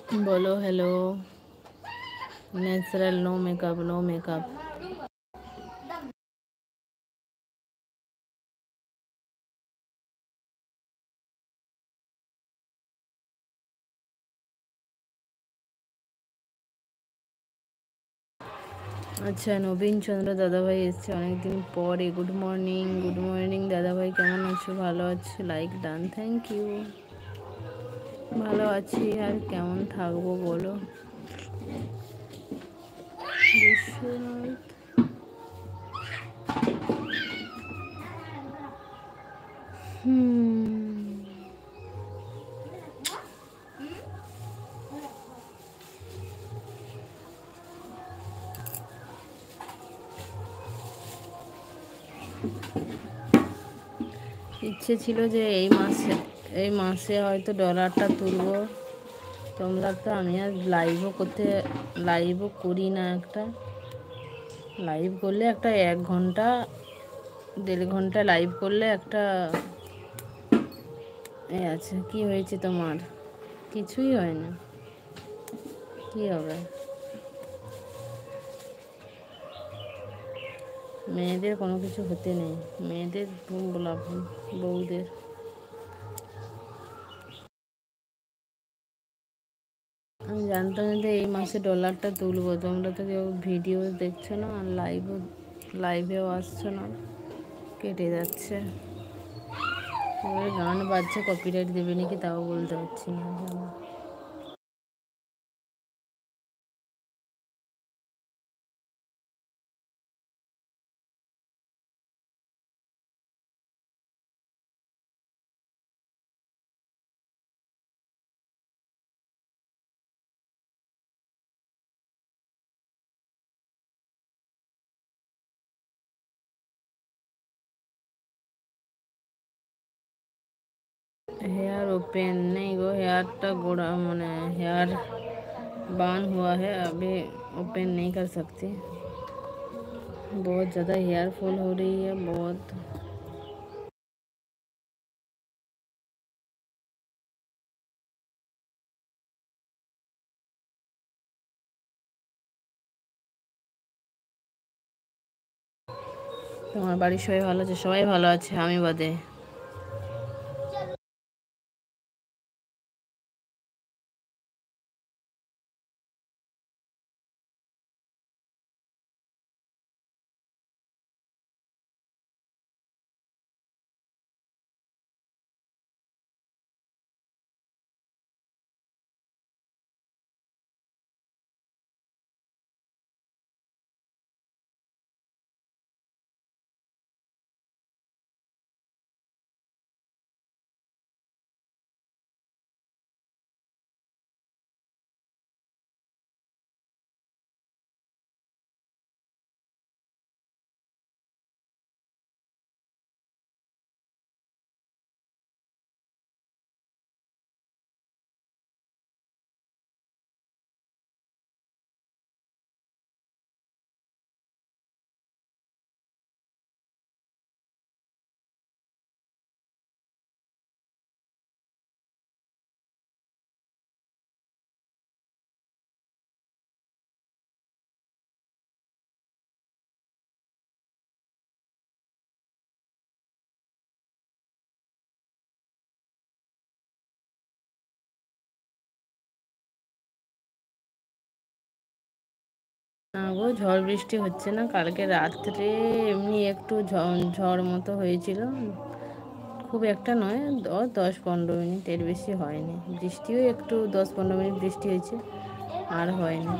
बोलो hello. Natural, no makeup, no makeup. আচ্ছা, নবীন চন্দ্র দাদাভাই এসছে অনেকদিন পরে। গুড মর্নিং, গুড মর্নিং দাদাভাই, কেমন আছো? ভালো আছো? Like done, thank you. ভালো আছি, আর কেমন থাকবো বলো। বিশ্বনাথ, ইচ্ছে ছিল যে এই মাসে হয়তো ডলারটা তুলবো। তোমরা তো, আমি আর লাইভও করি না। একটা লাইভ করলে একটা 1 ঘন্টা 1.5 ঘন্টা লাইভ করলে একটা আছে। কি হয়েছে তোমার? কিছুই হয় না, কি হবে? মেয়েদের কোনো কিছু হতে নেই, মেয়েদের বউদের। আমি জানতাম না যে এই মাসে ডলারটা তুলবো। তোমরা তো কেউ ভিডিও দেখছো না, আর লাইভেও আসছো না, কেটে যাচ্ছে। এবারে গান বাজছে, কপিরাইট দেবে নাকি তাও বলতে পারছি না। हेयर ओपन नहीं गो, हेयरটা गोड़ा মানে हेयर बान हुआ है, अभी ओपन नहीं कर सकती। बहुत ज़्यादा हेयर फॉल हो रही है, बहुत। তোমার বাড়ির সবাই ভালো আছে? সবাই ভালো আছে, আমি বাদে। না গো, ঝড় বৃষ্টি হচ্ছে না। কালকে রাত্রে এমনি একটু ঝড় মতো হয়েছিল, খুব একটা নয়, 10-15 মিনিট, এর বেশি হয়নি। বৃষ্টিও একটু 10-15 মিনিট বৃষ্টি হয়েছে, আর হয়নি।